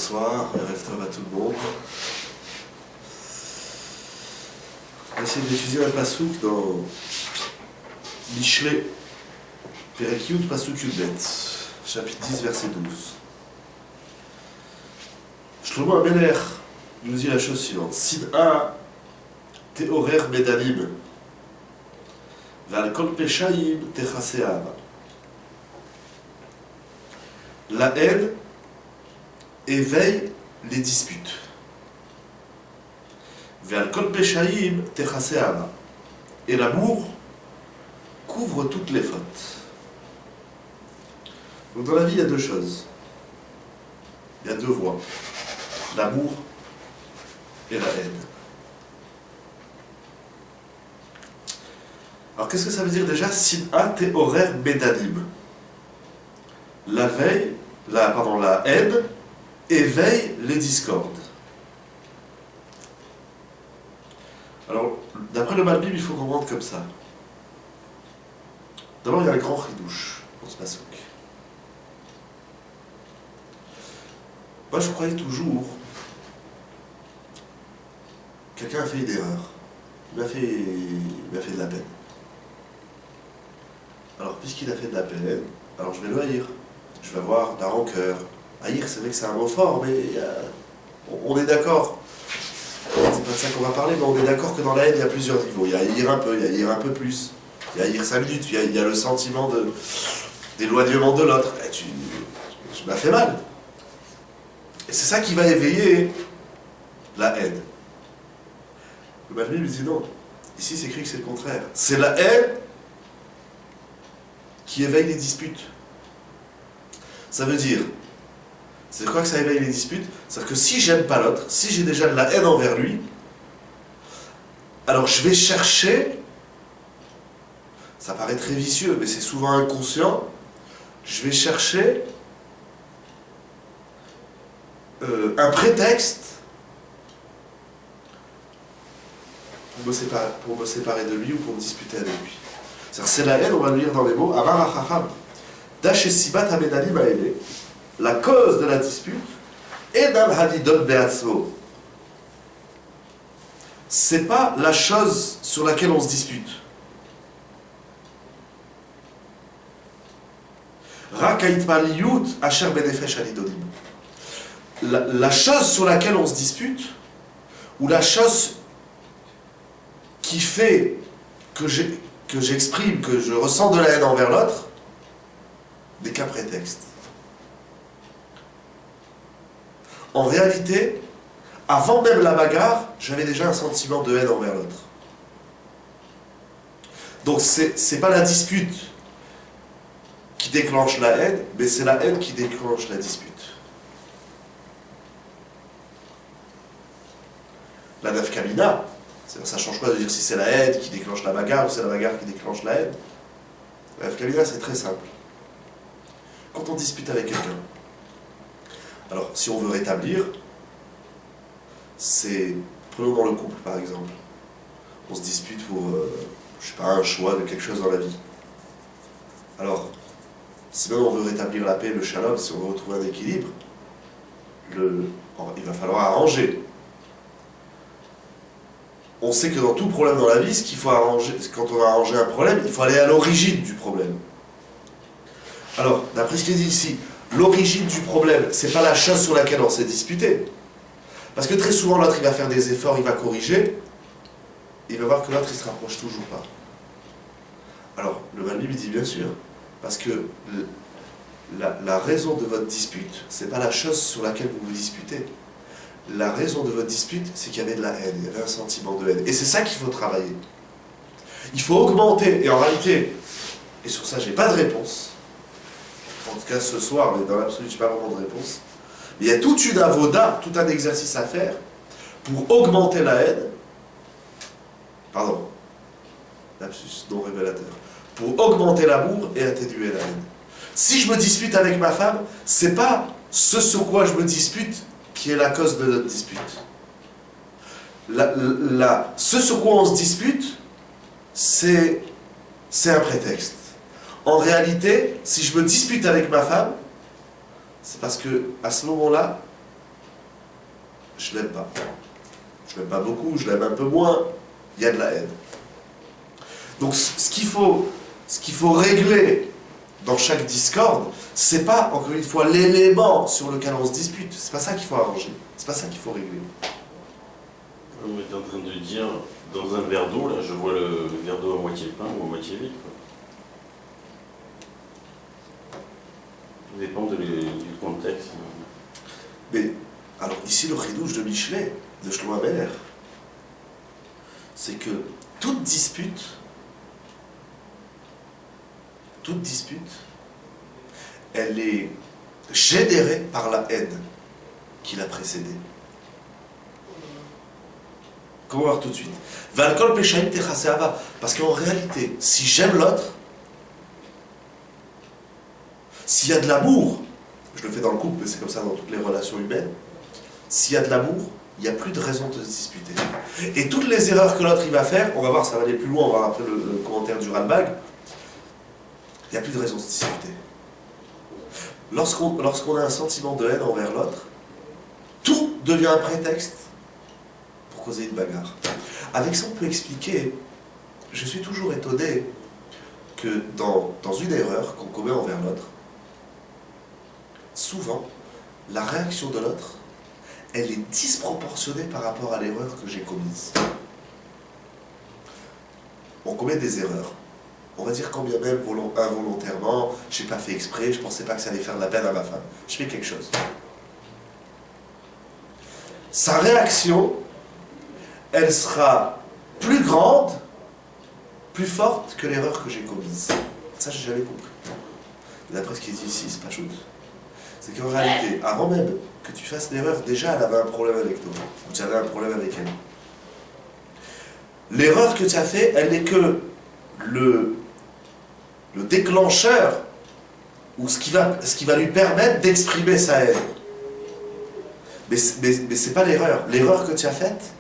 Bonsoir, Erev Tov à tout le monde. On va essayer d'étudier un pasouk dans Mishlei, Perek Yud, pasouk Yudbet, chapitre 10, verset 12. Shlomo HaMelech nous dit la chose suivante. Sin'a te'orer medalim, ve'al kol peshaim techase ha'ava. La haine éveille les disputes. Ve'al kol peshaim techase ha'ava. Et l'amour couvre toutes les fautes. Donc dans la vie, il y a deux choses. Il y a deux voies. L'amour et la haine. Alors qu'est-ce que ça veut dire déjà? Sin'a te'orer medalim. La haine éveille les discordes. Alors, d'après le Malbim, il faut comprendre comme ça. D'abord, il y a un grand chidouche dans ce pasouk. Moi, je croyais toujours, quelqu'un a fait une erreur. Il m'a fait de la peine. Alors, puisqu'il a fait de la peine, alors je vais le haïr. Je vais avoir de la rancœur. Haïr, c'est vrai que c'est un mot fort, mais on est d'accord. C'est pas de ça qu'on va parler, mais on est d'accord que dans la haine, il y a plusieurs niveaux. Il y a haïr un peu, il y a haïr un peu plus. Il y a haïr 5 minutes, il y a le sentiment d'éloignement de l'autre. Tu m'as fait mal. Et c'est ça qui va éveiller la haine. Le Malbim me dit non. Ici, c'est écrit que c'est le contraire. C'est la haine qui éveille les disputes. Ça veut dire, c'est quoi que ça éveille les disputes? C'est-à-dire que si j'aime pas l'autre, si j'ai déjà de la haine envers lui, alors je vais chercher, ça paraît très vicieux, mais c'est souvent inconscient, je vais chercher un prétexte pour me séparer de lui ou pour me disputer avec lui. C'est la haine, on va le lire dans les mots, Amar HaChacham, Dashesibat HaMedalim Ha'ele, la cause de la dispute, Edam Hadidon Be'atzmo. C'est pas la chose sur laquelle on se dispute. Rakaitmaliyut Asher Benefesh Halidonim. La chose sur laquelle on se dispute, ou la chose qui fait que j'exprime, que je ressens de la haine envers l'autre, n'est qu'un prétexte. En réalité, avant même la bagarre, j'avais déjà un sentiment de haine envers l'autre. Donc c'est pas la dispute qui déclenche la haine, mais c'est la haine qui déclenche la dispute. La nafkamina, ça change quoi de dire si c'est la haine qui déclenche la bagarre ou c'est la bagarre qui déclenche la haine? La nafkamina, c'est très simple. Quand on dispute avec quelqu'un, alors si on veut rétablir, c'est, prenons dans le couple par exemple, on se dispute pour, je sais pas, un choix de quelque chose dans la vie. Alors, si même on veut rétablir la paix, le shalom, si on veut retrouver un équilibre, il va falloir arranger. On sait que dans tout problème dans la vie, ce qu'il faut arranger, quand on va arranger un problème, il faut aller à l'origine du problème. Alors, d'après ce qu'il dit ici, l'origine du problème, c'est pas la chose sur laquelle on s'est disputé. Parce que très souvent, l'autre, il va faire des efforts, il va corriger, il va voir que l'autre, il se rapproche toujours pas. Alors, le Malbim, il dit bien sûr, parce que la raison de votre dispute, c'est pas la chose sur laquelle vous vous disputez. La raison de votre dispute, c'est qu'il y avait de la haine, il y avait un sentiment de haine. Et c'est ça qu'il faut travailler. Il faut augmenter, et en réalité, et sur ça, j'ai pas de réponse. En tout cas, ce soir, mais dans l'absolu, je n'ai pas vraiment de réponse. Mais il y a toute une avoda, tout un exercice à faire pour augmenter la haine. Pardon. Lapsus non révélateur. Pour augmenter l'amour et atténuer la haine. Si je me dispute avec ma femme, c'est pas ce sur quoi je me dispute qui est la cause de notre dispute. Ce sur quoi on se dispute, c'est un prétexte. En réalité, si je me dispute avec ma femme, c'est parce que à ce moment-là, je l'aime pas. Je l'aime pas beaucoup, je l'aime un peu moins, il y a de la haine. Donc ce qu'il faut régler dans chaque discorde, c'est pas, encore une fois, l'élément sur lequel on se dispute. C'est pas ça qu'il faut arranger. C'est pas ça qu'il faut régler. On est en train de dire, dans un verre d'eau, là, je vois le verre d'eau à moitié plein ou à moitié vide, quoi. Ça dépend du contexte. Mais, alors ici, le chidouche de Michelet, de Shlomo Ameler, c'est que toute dispute, elle est générée par la haine qui l'a précédée. Comment voir tout de suite? Valkol Peshaim Techase Ava. Parce qu'en réalité, si j'aime l'autre, s'il y a de l'amour, je le fais dans le couple, mais c'est comme ça dans toutes les relations humaines, s'il y a de l'amour, il n'y a plus de raison de se disputer. Et toutes les erreurs que l'autre il va faire, on va voir, ça va aller plus loin, on va voir après le commentaire du Ralbag, il n'y a plus de raison de se disputer. Lorsqu'on a un sentiment de haine envers l'autre, tout devient un prétexte pour causer une bagarre. Avec ça, on peut expliquer, je suis toujours étonné que dans une erreur qu'on commet envers l'autre, souvent, la réaction de l'autre, elle est disproportionnée par rapport à l'erreur que j'ai commise. On commet des erreurs. On va dire quand bien même involontairement, je n'ai pas fait exprès, je ne pensais pas que ça allait faire de la peine à ma femme. Je fais quelque chose. Sa réaction, elle sera plus grande, plus forte que l'erreur que j'ai commise. Ça, j'ai jamais compris. D'après ce qui est dit ici, c'est pas chose. C'est qu'en réalité, avant même que tu fasses l'erreur, déjà elle avait un problème avec toi. Ou tu avais un problème avec elle. L'erreur que tu as fait, elle n'est que le déclencheur, ou ce qui va lui permettre d'exprimer sa haine. Mais c'est pas l'erreur. L'erreur que tu as faite,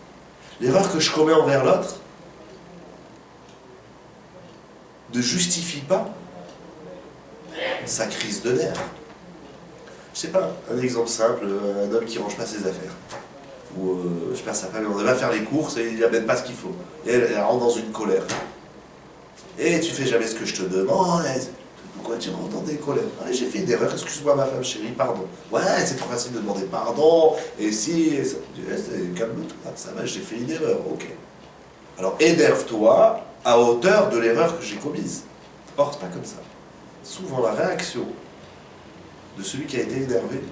l'erreur que je commets envers l'autre, ne justifie pas sa crise de nerfs. Je sais pas, un exemple simple, un homme qui range pas ses affaires. Ou, je sais pas, sa femme, on va faire les courses et il n'y amène pas ce qu'il faut. Et elle rentre dans une colère. Et tu fais jamais ce que je te demande. Pourquoi tu rentres dans des colères? Allez, j'ai fait une erreur, excuse-moi ma femme chérie, pardon. Ouais, c'est trop facile de demander pardon. Et si, calme-toi, ça va, j'ai fait une erreur, ok. Alors énerve-toi à hauteur de l'erreur que j'ai commise. Or, c'est pas comme ça. Souvent, la réaction de celui qui a été énervé,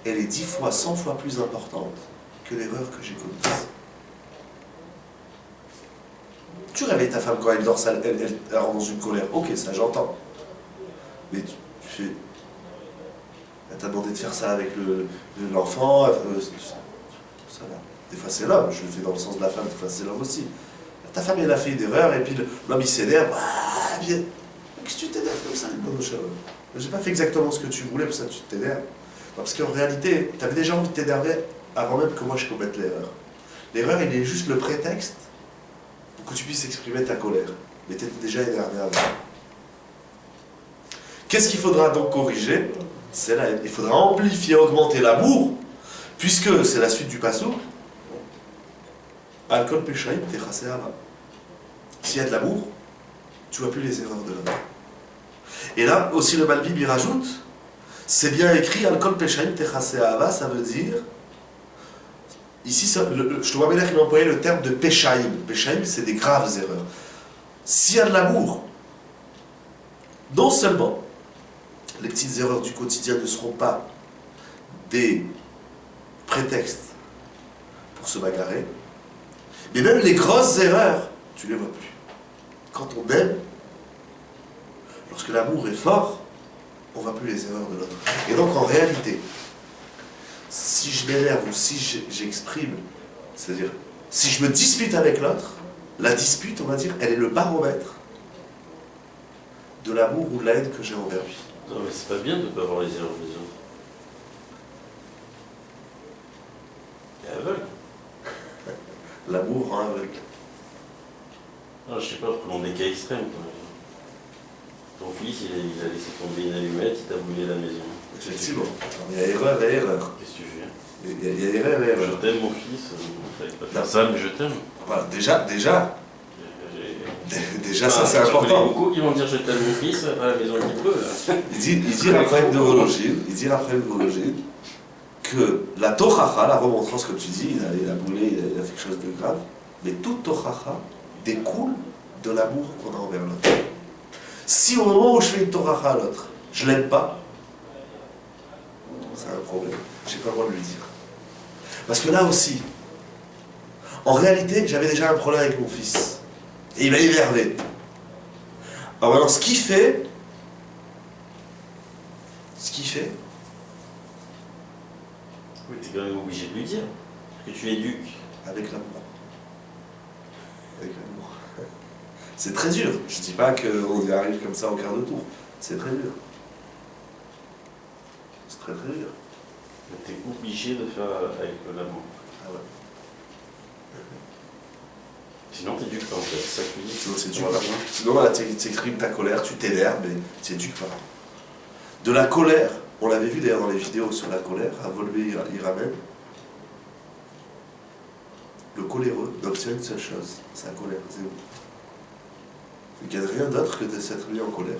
elle est 10 fois, 100 fois plus importante que l'erreur que j'ai commise. Tu réveilles ta femme quand elle dort, elle rentre dans une colère. Ok, ça j'entends. Mais tu fais... Elle t'a demandé de faire ça avec l'enfant. Ça va. Des fois c'est l'homme, je le fais dans le sens de la femme, des fois c'est l'homme aussi. Ta femme elle a fait une erreur et puis l'homme il s'énerve. Ah, bien. Qu'est-ce que tu t'énerves comme ça? J'ai pas fait exactement ce que tu voulais, pour ça tu t'énerves. Parce qu'en réalité, tu avais déjà envie de t'énerver avant même que moi je commette l'erreur. L'erreur, il est juste le prétexte pour que tu puisses exprimer ta colère. Mais tu étais déjà énervé avant. Qu'est-ce qu'il faudra donc corriger? C'est la haine. Il faudra amplifier, augmenter l'amour, puisque c'est la suite du passou. Alcool péchaïm, t'es chassé à bas. S'il y a de l'amour, tu vois plus les erreurs de l'homme. Et là, aussi le Malbim il rajoute, c'est bien écrit, Alcool péchaïm, t'es chassé à bas, ça veut dire, ici, je te vois bien qu'il a employé le terme de péchaïm. Péchaïm, c'est des graves erreurs. S'il y a de l'amour, non seulement les petites erreurs du quotidien ne seront pas des prétextes pour se bagarrer, mais même les grosses erreurs, tu ne les vois plus. Quand on aime, lorsque l'amour est fort, on ne voit plus les erreurs de l'autre. Et donc en réalité, si je m'énerve ou si j'exprime, c'est-à-dire si je me dispute avec l'autre, la dispute, on va dire, elle est le baromètre de l'amour ou de la haine que j'ai envers lui. Non, mais c'est pas bien de ne pas voir les erreurs des autres. Et aveugle. L'amour rend aveugle. Non, je sais pas, prenons des cas extrêmes. Ton fils, il a laissé tomber une allumette, il t'a brûlé la maison. Effectivement. Il y a erreur et erreur. Qu'est-ce que tu fais? Il y a erreur et erreur. Je t'aime, mon fils. Il fallait pas faire ça, mais je t'aime. Voilà, déjà, ça c'est J'en connais important. beaucoup qui vont dire je t'aime, mon fils, à la maison il peut. Là. Il dit Raphaël de Vologine que la tochacha, la remontrance, comme tu dis, il a brûlé, il a fait quelque chose de grave, mais toute tochacha découle de l'amour qu'on a envers l'autre. Si au moment où je fais une tochacha à l'autre, je l'aime pas, c'est un problème. Je n'ai pas le droit de lui dire. Parce que là aussi, en réalité, j'avais déjà un problème avec mon fils. Et il m'a énervé. Alors maintenant, ce qu'il fait, Oui, tu es quand même obligé de lui dire que tu éduques. avec l'amour. Avec l'amour. C'est très dur. Je ne dis pas qu'on y arrive comme ça au quart de tour. C'est très dur. C'est très très dur. Tu es obligé de faire avec l'amour. Ah ouais. Sinon, tu n'éduques pas en fait. C'est ça que tu dis. Sinon, t'éduques pas. Sinon, là, tu exprimes ta colère, tu t'énerves, mais tu n'éduques pas. De la colère, on l'avait vu d'ailleurs dans les vidéos sur la colère, à Volvé Iramen. Le coléreux n'obtient une seule chose, c'est la colère, c'est où. Il ne gagne rien d'autre que de s'être mis en colère.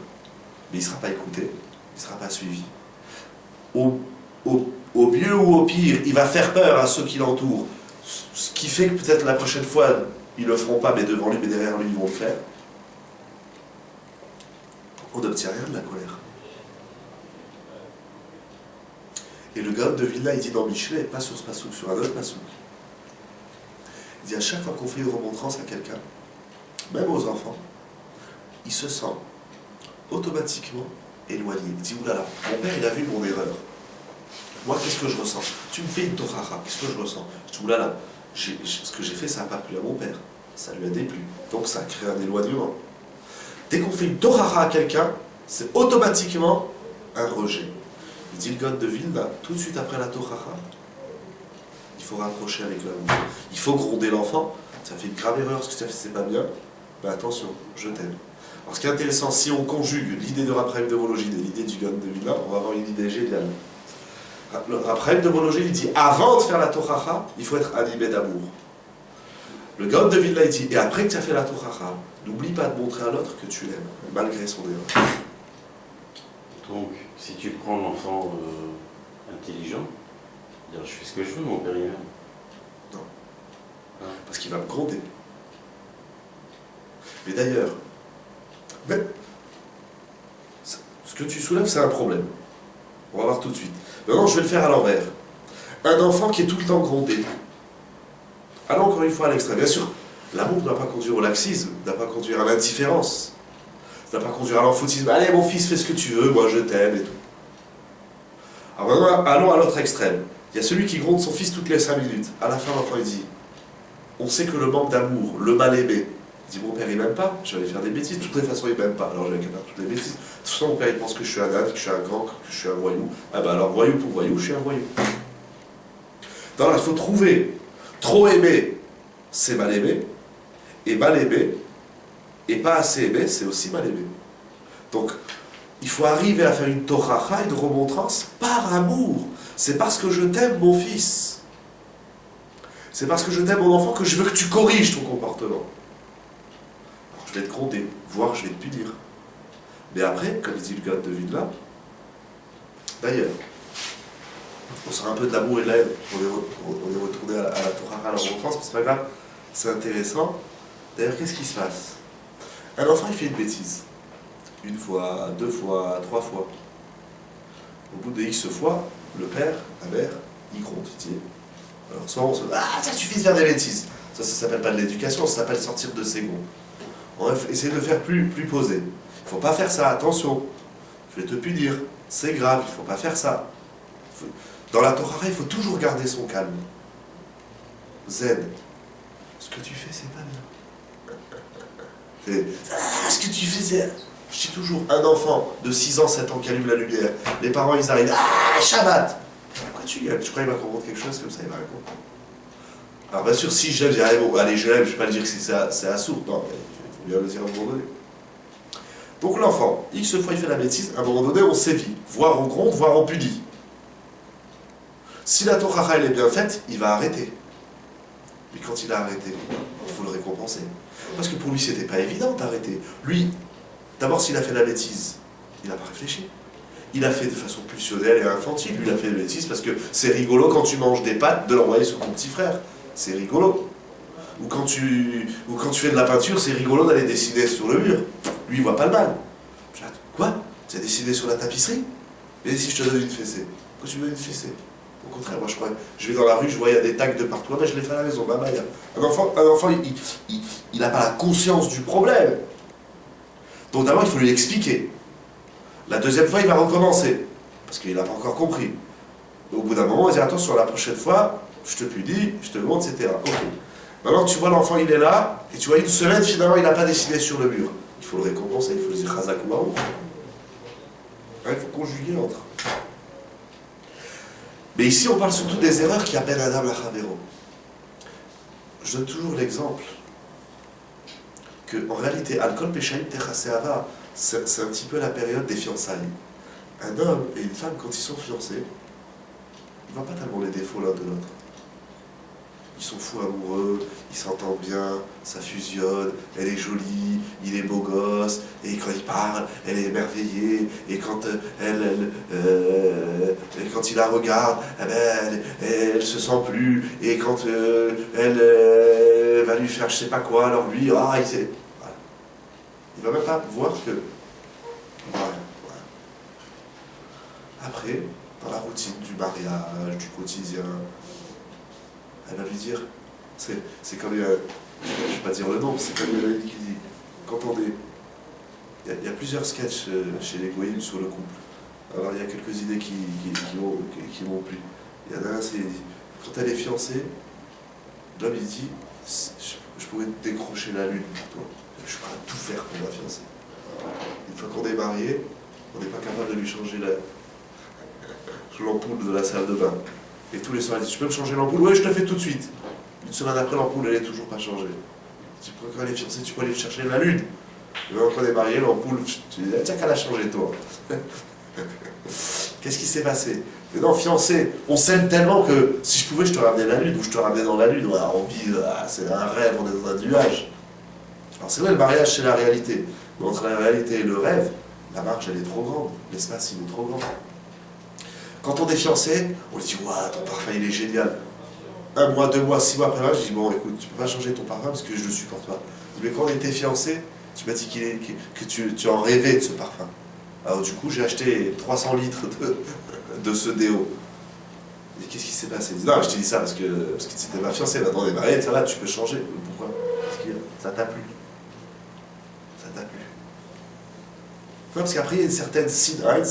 Mais il ne sera pas écouté, il ne sera pas suivi. Au mieux ou au pire, il va faire peur à ceux qui l'entourent. Ce qui fait que peut-être la prochaine fois, ils ne le feront pas, mais devant lui, mais derrière lui, ils vont le faire. On n'obtient rien de la colère. Et le Gaon de Vilna, il dit dans Michelet, pas sur ce passouk, sur un autre passouk. Il dit à chaque fois qu'on fait une remontrance à quelqu'un, même aux enfants, il se sent automatiquement éloigné. Il dit, oulala, mon père il a vu mon erreur. Moi qu'est-ce que je ressens? Tu me fais une tochacha, qu'est-ce que je ressens? Je dis, oulala, ce que j'ai fait ça n'a pas plu à mon père. Ça lui a déplu. Donc ça crée un éloignement. Dès qu'on fait une tochacha à quelqu'un, c'est automatiquement un rejet. Il dit le Gaon de Vilna, tout de suite après la tochacha, il faut rapprocher avec l'amour. Il faut gronder l'enfant. Ça fait une grave erreur, ce que tu as fait, c'est pas bien. Mais attention, je t'aime. Alors ce qui est intéressant, si on conjugue l'idée de Raphaël de Vologine et l'idée du Gaon de Vilna, on va avoir une idée géniale. Raphaël de Vologine, il dit, avant de faire la tochacha, il faut être animé d'amour. Le Gaon de Vilna, il dit, et après que tu as fait la tochacha, n'oublie pas de montrer à l'autre que tu l'aimes, malgré son erreur. Donc, si tu prends l'enfant intelligent, dire je fais ce que je veux, mon père il m'aime. Non. Hein? Parce qu'il va me gronder. Mais d'ailleurs, ce que tu soulèves, c'est un problème. On va voir tout de suite. Maintenant, je vais le faire à l'envers. Un enfant qui est tout le temps grondé. Allons encore une fois à l'extrême. Bien sûr, l'amour ne doit pas conduire au laxisme, ne doit pas conduire à l'indifférence, ne doit pas conduire à l'enfoutisme. Allez, mon fils, fais ce que tu veux, moi je t'aime et tout. Alors maintenant, allons à l'autre extrême. Il y a celui qui gronde son fils toutes les 5 minutes. À la fin, l'enfant il dit, on sait que le manque d'amour, le mal-aimé, il dit, mon père il m'aime pas, je vais aller faire des bêtises, de toutes les façons il m'aime pas, alors je vais faire toutes les bêtises. De toute façon, mon père il pense que je suis un âne, que je suis un grand, que je suis un voyou. Ah ben alors, voyou pour voyou, je suis un voyou. Non, là, il faut trouver. Trop aimer, c'est mal aimé, et mal aimé, et pas assez aimé, c'est aussi mal aimé. Donc, il faut arriver à faire une tochacha, une remontrance, par amour. C'est parce que je t'aime, mon fils. C'est parce que je t'aime, mon enfant, que je veux que tu corriges ton comportement. Alors, je vais te gronder, voire je vais te punir. Mais après, comme dit le Gaon de Vilna, d'ailleurs, on sort un peu de l'amour et de la haine. On est retourné à la tochacha, à la remontrance, mais c'est pas grave, c'est intéressant. D'ailleurs, qu'est-ce qui se passe? Un enfant, il fait une bêtise. 1 fois, 2 fois, 3 fois. Au bout de X fois, le père, la mère, il gronde, il dit. Alors soit on se dit, ah, ça suffit de faire des bêtises. Ça s'appelle pas de l'éducation, ça s'appelle sortir de ses gonds. On va essayer de le faire plus posé. Il ne faut pas faire ça, attention. Je vais te punir, c'est grave, il ne faut pas faire ça. Dans la tochacha, il faut toujours garder son calme. Zen. Ce que tu fais, c'est pas bien. Ce que tu fais, c'est... Je dis toujours, un enfant de 6 ans, 7 ans qui allume la lumière, les parents ils arrivent, ah, Shabbat! Pourquoi tu gueules? Je crois qu'il va comprendre quelque chose comme ça, il va répondre. Alors bien sûr, si je l'aime, je dis, bon, allez, je l'aime, je ne vais pas le dire que c'est à sourd, non, mais il faut bien le dire à un moment donné. Donc l'enfant, X fois il fait la bêtise, à un moment donné on sévit, voire on gronde, voire on punit. Si la Torah elle est bien faite, il va arrêter. Mais quand il a arrêté, il faut le récompenser. Parce que pour lui c'était pas évident d'arrêter. Lui, d'abord s'il a fait la bêtise, il n'a pas réfléchi. Il a fait de façon pulsionnelle et infantile. Lui, il a fait des bêtises parce que c'est rigolo quand tu manges des pâtes de l'envoyer sur ton petit frère. C'est rigolo. Ou quand tu fais de la peinture, c'est rigolo d'aller dessiner sur le mur. Lui, il voit pas le mal. Quoi? Tu as dessiné sur la tapisserie? Et si je te donne une fessée? Pourquoi tu me donnes une fessée? Au contraire, moi je crois, je vais dans la rue, je vois il y a des tags de partout. Ah ben je l'ai fait à la maison, bye. Un enfant il n'a pas la conscience du problème. Donc d'abord, il faut lui expliquer. La deuxième fois, il va recommencer. Parce qu'il n'a pas encore compris. Au bout d'un moment, il va dire attention, la prochaine fois, je te punis, je te montre, etc. Ok. Maintenant, tu vois, l'enfant, il est là, et tu vois, une semaine, finalement, il n'a pas dessiné sur le mur. Il faut le récompenser, il faut lui dire Chazak ou Baruch. Il faut conjuguer entre. Mais ici, on parle surtout des erreurs qui appellent Adam la Chavero. Je donne toujours l'exemple que, en réalité, Alkol Peshaim Techase Ava, c'est un petit peu la période des fiançailles. Un homme et une femme, quand ils sont fiancés, ils ne voient pas tellement les défauts l'un de l'autre. Ils sont fous amoureux, ils s'entendent bien, ça fusionne, elle est jolie, il est beau gosse, et quand il parle, elle est émerveillée, et quand, quand il la regarde, eh ben, elle se sent plus, et quand elle va lui faire je sais pas quoi, alors lui, il sait. Voilà. Il ne va même pas voir que... Voilà. Après, dans la routine du mariage, du quotidien, elle va lui dire, c'est comme, je ne vais pas dire le nom, c'est comme il qui dit, quand on est... Il y a plusieurs sketchs chez les Goïms sur le couple. Alors il y a quelques idées qui m'ont plu. Il y en a un, c'est, quand elle est fiancée, l'homme il dit, je pourrais te décrocher la lune pour toi. Je suis prêt à tout faire pour ma fiancée. Une fois qu'on est marié, on n'est pas capable de lui changer l'ampoule de la salle de bain. Et tous les soirs, il dit, tu peux me changer l'ampoule? Oui, je te le fais tout de suite. Une semaine après, l'ampoule, elle n'est toujours pas changée. Quand elle est fiancée, tu peux aller chercher la lune. Et quand on est marié, l'ampoule, tu dis, tiens qu'elle a changé toi. Qu'est-ce qui s'est passé? Mais non, fiancé, on s'aime tellement que si je pouvais, je te ramenais la lune, ou je te ramenais dans la lune. Ouais, on vit, c'est un rêve, on est dans un nuage. Alors c'est vrai, le mariage, c'est la réalité. Mais entre la réalité et le rêve, la marge, elle est trop grande. L'espace, il est trop grand. Quand on est fiancé, on lui dit, waouh, ton parfum, il est génial. 1 mois, 2 mois, 6 mois après, je dis, bon, écoute, tu peux pas changer ton parfum parce que je le supporte pas. Mais quand on était fiancé, tu m'as dit que tu en rêvais de ce parfum. Alors du coup, j'ai acheté 300 litres de ce déo. Et qu'est-ce qui s'est passé? Il dit, non, je t'ai dit ça parce que c'était ma fiancée. Maintenant, on est mariés, ça va, tu peux changer. Pourquoi? Parce que ça t'a plu. Ça t'a plu. Non, parce qu'après, il y a une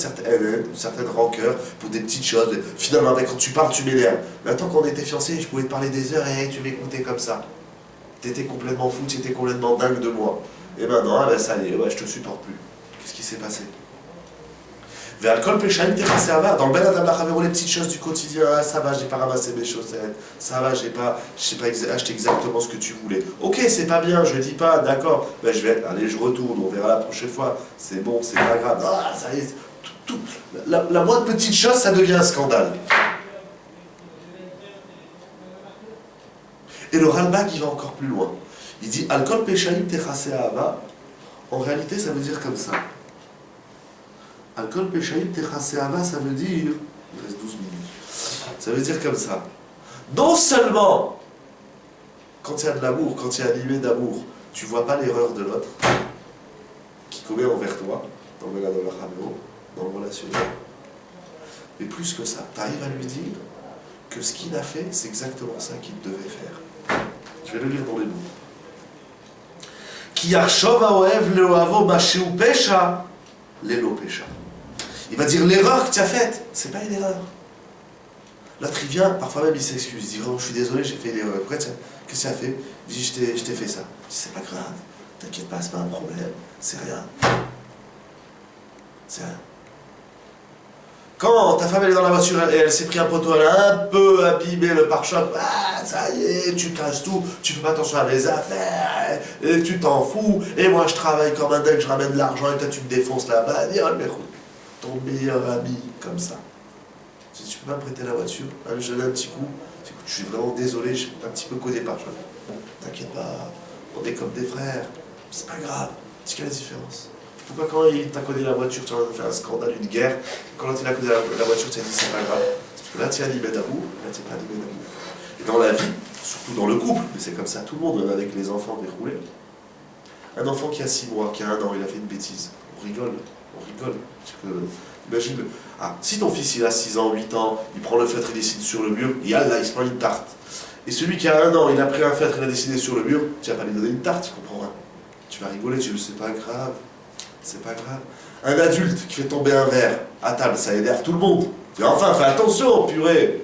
certaine rancœur pour des petites choses. Finalement, quand tu parles, tu m'énerves. Mais attends, quand on était fiancés, je pouvais te parler des heures et tu m'écoutais comme ça. T'étais complètement fou, tu étais complètement dingue de moi. Et maintenant, ça y est, ouais, je te supporte plus. Qu'est-ce qui s'est passé? Vers le péchaïm, t'es passé à bas. Dans le Ben Adam Lachavero, les petites choses du quotidien, ça va, j'ai pas ramassé mes chaussettes, ça va, j'ai pas acheté exactement ce que tu voulais. Ok, c'est pas bien, je dis pas, d'accord, ben je retourne, on verra la prochaine fois, c'est bon, c'est pas grave. Ah, ça y est, la moindre petite chose, ça devient un scandale. Et le Ralbag, il va encore plus loin. Il dit, Alkol Peshaim Techase Ahava, en réalité, ça veut dire comme ça. Alkol Peshaim Techase Ahava, ça veut dire, il reste 12 minutes, ça veut dire comme ça. Non seulement, quand il y a de l'amour, quand il y a animé d'amour, tu vois pas l'erreur de l'autre, qui commet envers toi, dans le Lachavero, dans le relationnel, mais plus que ça, tu arrives à lui dire que ce qu'il a fait, c'est exactement ça qu'il devait faire. Je vais le lire dans les mots. Ki yarshov haohev leohavo masheu pesha lelo pesha. Il va dire l'erreur que tu as faite, c'est pas une erreur. L'autre il vient, parfois même il s'excuse, il dit vraiment je suis désolé, j'ai fait une erreur. Qu'est-ce que tu as fait? Il dit je t'ai fait ça. Je dis c'est pas grave, t'inquiète pas, c'est pas un problème, c'est rien. C'est rien. Quand ta femme elle est dans la voiture et elle s'est pris un poteau, elle a un peu abîmé le pare-choc, ah, ça y est, tu casses tout, tu fais pas attention à mes affaires, et tu t'en fous, et moi je travaille comme un dingue, je ramène de l'argent, et toi tu me défonces la bagnole, mais ton meilleur ami, comme ça. Tu peux pas me prêter la voiture, je donne un petit coup, écoute, je suis vraiment désolé, j'ai un petit peu codé par choc. T'inquiète pas, on est comme des frères, c'est pas grave, c'est quelle la différence? Pourquoi quand il t'a codé la voiture, tu en as fait un scandale, une guerre, quand il a codé la voiture, tu as dit c'est pas grave. Parce que là, tu as dit ben d'amour, là, tu pas dit ben d'amour. Et dans la vie, surtout dans le couple, mais c'est comme ça tout le monde, même avec les enfants déroulés. Un enfant qui a 6 mois, qui a 1 an, il a fait une bêtise. On rigole. Parce que, imagine, si ton fils il a 6 ans, 8 ans, il prend le feutre, il dessine sur le mur, et là, il se prend une tarte. Et celui qui a 1 an, il a pris un feutre, il a dessiné sur le mur, tu vas pas lui donner une tarte, tu comprends? Tu vas rigoler, tu dis c'est pas grave. C'est pas grave. Un adulte qui fait tomber un verre à table, ça énerve tout le monde. Et enfin, fais attention, purée.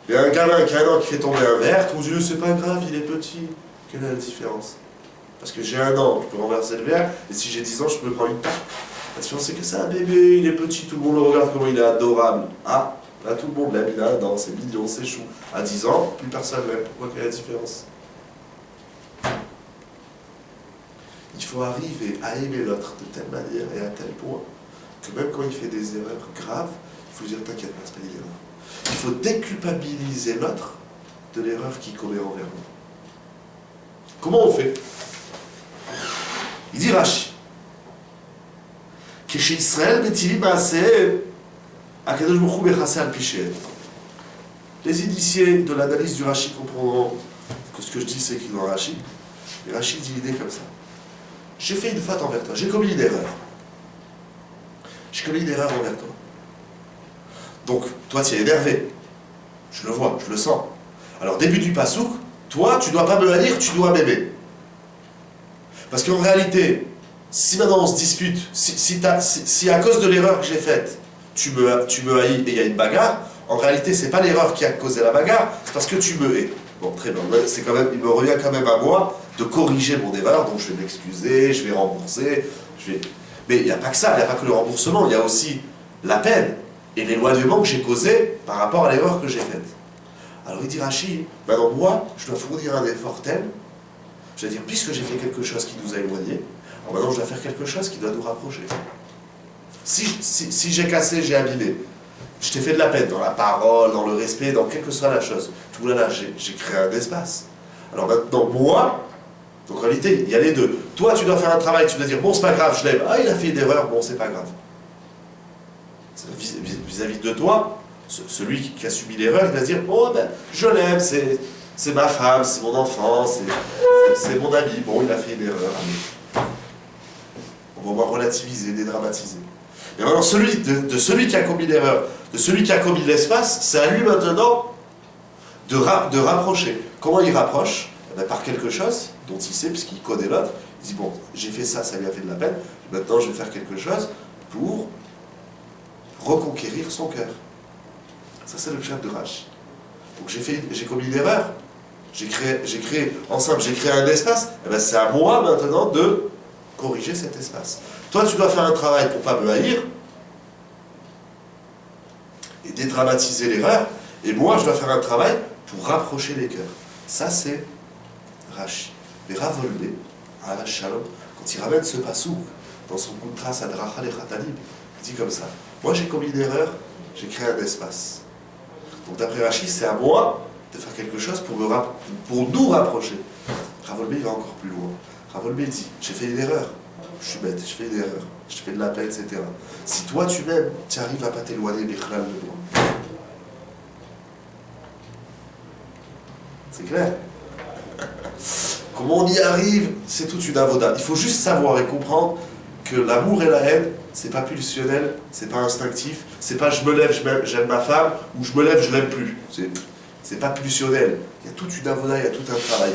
Il y a un gamin qui a 1 an qui fait tomber un verre, tous yeux, c'est pas grave, il est petit. Quelle est la différence? Parce que j'ai 1 an, je peux renverser le verre, et si j'ai 10 ans, je peux prendre une tarte. La différence, c'est que c'est un bébé, il est petit, tout le monde le regarde, comment il est adorable. Ah, là, tout le monde l'aime, il a 1 an, c'est mignon, c'est chou. À 10 ans, plus personne l'aime. Pourquoi quelle est la différence? Il faut arriver à aimer l'autre de telle manière et à tel point que même quand il fait des erreurs graves, il faut dire t'inquiète pas, c'est pas une erreur. Il faut déculpabiliser l'autre de l'erreur qu'il commet envers nous. Comment on fait? Il dit Rashi. Les initiés de l'analyse du Rashi comprendront que ce que je dis c'est qu'il dans Rashi. Et Rashi dit l'idée comme ça. J'ai fait une faute envers toi, j'ai commis une erreur. J'ai commis une erreur envers toi. Donc, toi, tu es énervé. Je le vois, je le sens. Alors, début du pasouk, toi, tu ne dois pas me haïr, tu dois m'aimer. Parce qu'en réalité, si maintenant on se dispute, si à cause de l'erreur que j'ai faite, tu me haïs et il y a une bagarre, en réalité, c'est pas l'erreur qui a causé la bagarre, c'est parce que tu me hais. Bon, très bien, c'est quand même, il me revient quand même à moi de corriger mon erreur, donc je vais m'excuser, je vais rembourser, Mais il n'y a pas que ça, il n'y a pas que le remboursement, il y a aussi la peine et l'éloignement que j'ai causé par rapport à l'erreur que j'ai faite. Alors il dit Rashi, maintenant moi, je dois fournir un effort tel, je vais dire, puisque j'ai fait quelque chose qui nous a éloignés, alors maintenant je dois faire quelque chose qui doit nous rapprocher. Si j'ai cassé, j'ai abîmé, je t'ai fait de la peine dans la parole, dans le respect, dans quelle que soit la chose, tout là, j'ai créé un espace. Alors maintenant, moi, donc en réalité, il y a les deux. Toi, tu dois faire un travail, tu dois dire, bon, c'est pas grave, je l'aime. Ah, il a fait une erreur, bon, c'est pas grave. Vis-à-vis de toi, celui qui a subi l'erreur, il va dire, bon, ben, je l'aime, c'est ma femme, c'est mon enfant, c'est mon ami, bon, il a fait une erreur. Allez. On va voir relativiser, dédramatiser. Mais maintenant, celui qui a commis l'erreur, de celui qui a commis l'espace, c'est à lui maintenant de rapprocher. Comment il rapproche? Eh bien, par quelque chose dont il sait, puisqu'il connaît l'autre. Il dit, bon, j'ai fait ça, ça lui a fait de la peine, maintenant je vais faire quelque chose pour reconquérir son cœur. Ça, c'est le chat de Rashi. Donc j'ai commis une erreur, j'ai créé un espace, eh bien, c'est à moi maintenant de corriger cet espace. Toi, tu dois faire un travail pour ne pas me haïr et dédramatiser l'erreur, et moi, je dois faire un travail pour rapprocher les cœurs. Ça, c'est Rashi. Mais Ravolbe, à la Shalom, quand il ramène ce pasouk dans son Kuntras Adracha le Chatalim, il dit comme ça, moi j'ai commis une erreur, j'ai créé un espace. Donc d'après Rashi, c'est à moi de faire quelque chose pour nous rapprocher. Ravolbe, il va encore plus loin. Ravolbe dit, j'ai fait une erreur, je suis bête, je fais une erreur, je fais de la peine, etc. Si toi tu m'aimes, tu arrives à pas t'éloigner Bichlal de moi. C'est clair? Comment on y arrive, c'est toute une avoda. Il faut juste savoir et comprendre que l'amour et la haine, c'est pas pulsionnel, c'est pas instinctif, c'est pas je me lève, j'aime ma femme, ou je me lève, je l'aime plus. C'est pas pulsionnel. Il y a toute une avoda, il y a tout un travail.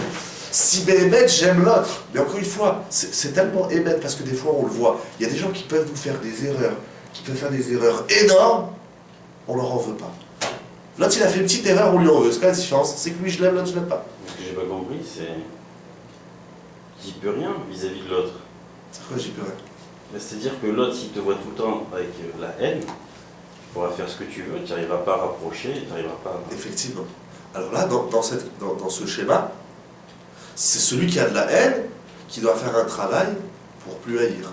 Si Béhémet, j'aime l'autre, mais encore une fois, c'est tellement émettre, parce que des fois on le voit, il y a des gens qui peuvent nous faire des erreurs, qui peuvent faire des erreurs énormes, on leur en veut pas. L'autre, il a fait une petite erreur, on lui en veut. C'est quoi la différence? C'est que lui, je l'aime, l'autre, je l'aime pas. Ce que j'ai pas compris, c'est j'y peux rien vis-à-vis de l'autre. C'est quoi, j'y peux rien? C'est-à-dire que l'autre, s'il te voit tout le temps avec la haine, pourras faire ce que tu veux, tu n'arriveras pas à rapprocher, tu n'arriveras pas à... Effectivement. Alors là, dans ce schéma, c'est celui qui a de la haine qui doit faire un travail pour plus haïr.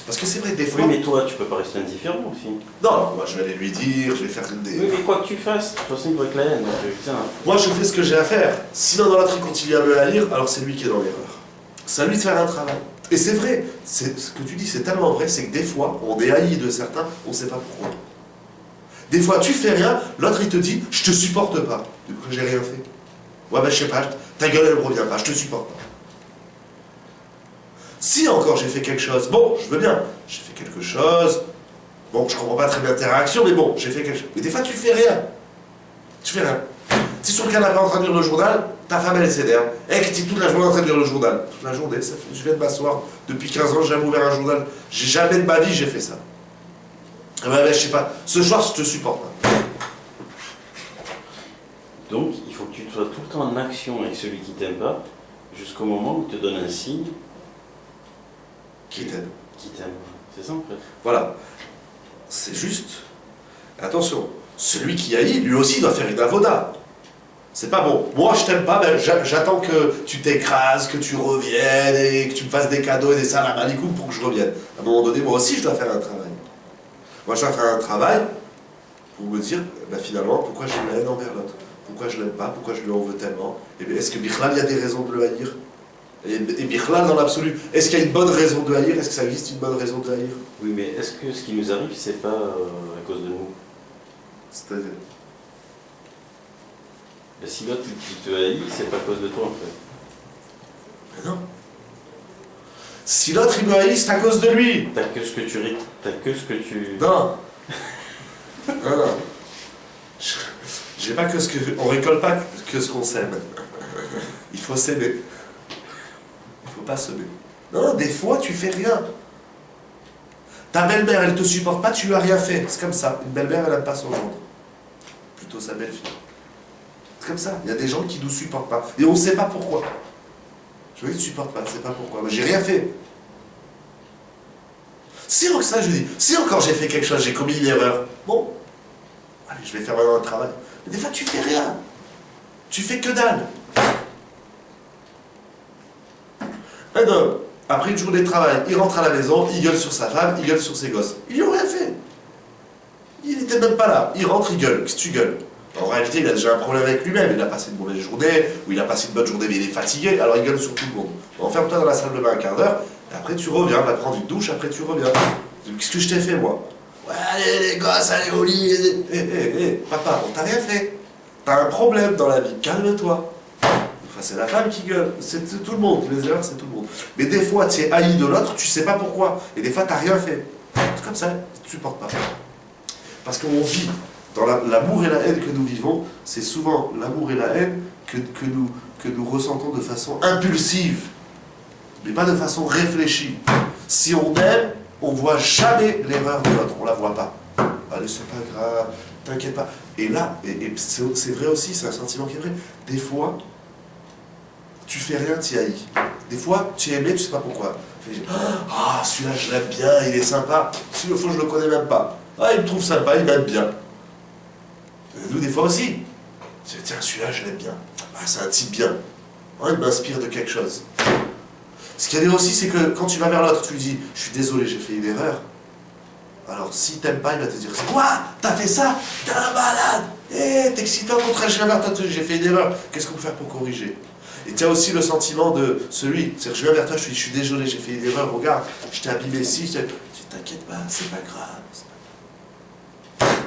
Parce que c'est vrai que des fois... Oui, mais toi, tu peux pas rester indifférent aussi. Non, moi je vais aller lui dire, je vais faire des... Oui, mais quoi que tu fasses, de toute façon, il doit être la haine. Donc, tiens. Moi je fais ce que j'ai à faire. Si l'un dans l'autre il continue à me haïr, alors c'est lui qui est dans l'erreur. C'est à lui de faire un travail. Et c'est vrai, ce que tu dis c'est tellement vrai, c'est que des fois, on est haï de certains, on ne sait pas pourquoi. Des fois, tu fais rien, l'autre il te dit, je te supporte pas. Du coup, j'ai rien fait. Ouais, ben je sais pas, ta gueule elle me revient pas, je te supporte pas. Si encore j'ai fait quelque chose, bon, je veux bien, j'ai fait quelque chose, bon, je comprends pas très bien tes réactions, mais bon, j'ai fait quelque chose. Mais des fois, tu fais rien. Tu fais rien. Si sur le canapé en train de lire le journal, ta femme elle s'énerve. Et qui est toute la journée en train de lire le journal. Toute la journée, ça fait, je viens de m'asseoir, depuis 15 ans, j'ai jamais ouvert un journal. J'ai jamais de ma vie, j'ai fait ça. Eh ben, je sais pas, ce soir, je te supporte pas. Donc, il faut que tu sois tout le temps en action avec celui qui t'aime pas, jusqu'au moment où il te donne un signe Qui t'aime. qui t'aime. C'est ça en fait. Voilà. C'est juste. Attention, celui qui haït, lui aussi doit faire une avoda. C'est pas bon. Moi, je t'aime pas, ben, j'attends que tu t'écrases, que tu reviennes et que tu me fasses des cadeaux et des salam alikoum pour que je revienne. À un moment donné, moi aussi, je dois faire un travail. Moi, je dois faire un travail pour me dire, ben, finalement, pourquoi j'ai la haine envers l'autre. Pourquoi je l'aime pas, pourquoi je lui en veux tellement. Et bien, est-ce que Bichlal, il y a des raisons de le haïr? Et Bichlal, dans l'absolu, est-ce qu'il y a une bonne raison de haïr? Est-ce que ça existe une bonne raison de haïr? Oui, mais est-ce que ce qui nous arrive, c'est pas à cause de nous? C'est-à-dire? Ben, si l'autre il te haït, c'est pas à cause de toi en fait. Mais non. Si l'autre il me haït, c'est à cause de lui. T'as que ce que tu... Non. Non, non. J'ai pas que ce que... On récolte pas que ce qu'on sème. Il faut s'aimer. Il faut pas semer. Non, des fois, tu fais rien. Ta belle-mère, elle te supporte pas, tu lui as rien fait. C'est comme ça. Une belle-mère, elle n'aime pas son gendre. Plutôt sa belle-fille. C'est comme ça. Il y a des gens qui nous supportent pas. Et on ne sait pas pourquoi. Je ne te supporte pas, je ne sais pas pourquoi. Mais j'ai rien fait. Si encore ça, je dis, si encore j'ai fait quelque chose, j'ai commis une erreur, bon, allez, je vais faire maintenant un travail. Mais des fois, tu fais rien. Tu fais que dalle. Un homme, après une journée de travail, il rentre à la maison, il gueule sur sa femme, il gueule sur ses gosses. Ils lui ont rien fait. Il n'était même pas là. Il rentre, il gueule. Qu'est-ce que tu gueules? En réalité, il a déjà un problème avec lui-même. Il a passé une mauvaise journée, ou il a passé une bonne journée, mais il est fatigué, alors il gueule sur tout le monde. Enferme-toi dans la salle de bain un quart d'heure, et après tu reviens, va prendre une douche, après tu reviens. Qu'est-ce que je t'ai fait, moi? Ouais, allez, les gosses, allez au lit. Papa, on t'a rien fait. T'as un problème dans la vie, calme-toi. Enfin, c'est la femme qui gueule, c'est tout le monde. Les erreurs, c'est tout le monde. Mais des fois, tu es haï de l'autre, tu sais pas pourquoi. Et des fois, t'as rien fait. C'est comme ça, tu supportes pas. Parce qu'on vit. Dans l'amour et la haine que nous vivons, c'est souvent l'amour et la haine que nous ressentons de façon impulsive, mais pas de façon réfléchie. Si on aime, on ne voit jamais l'erreur de l'autre, on ne la voit pas. Allez, c'est pas grave, t'inquiète pas. Et là, et c'est vrai aussi, c'est un sentiment qui est vrai, des fois, tu fais rien, tu haïs. Des fois, tu es aimé, tu sais pas pourquoi. Ah, celui-là, je l'aime bien, il est sympa. S'il le faut, je le connais même pas. Ah, il me trouve sympa, il m'aime bien. Nous, des fois aussi. Tiens, celui-là, je l'aime bien. Ah, c'est un type bien. Ah, il m'inspire de quelque chose. Ce qu'il y a aussi, c'est que quand tu vas vers l'autre, tu lui dis, je suis désolé, j'ai fait une erreur. Alors, s'il t'aime pas, il va te dire, c'est quoi? T'as fait ça? T'es un malade! T'es excitant contre un chien vers toi, j'ai fait une erreur. Qu'est-ce qu'on peut faire pour corriger? Et tu as aussi le sentiment de celui, c'est-à-dire, je viens vers toi, je suis désolé, j'ai fait une erreur, regarde, je t'ai abîmé ici, t'inquiète pas, c'est pas grave.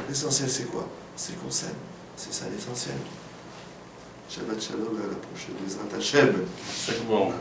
L'essentiel, c'est quoi? C'est qu'on s'aime. C'est ça l'essentiel. Shabbat shalom, à la prochaine. Bezrat Hashem. C'est bon.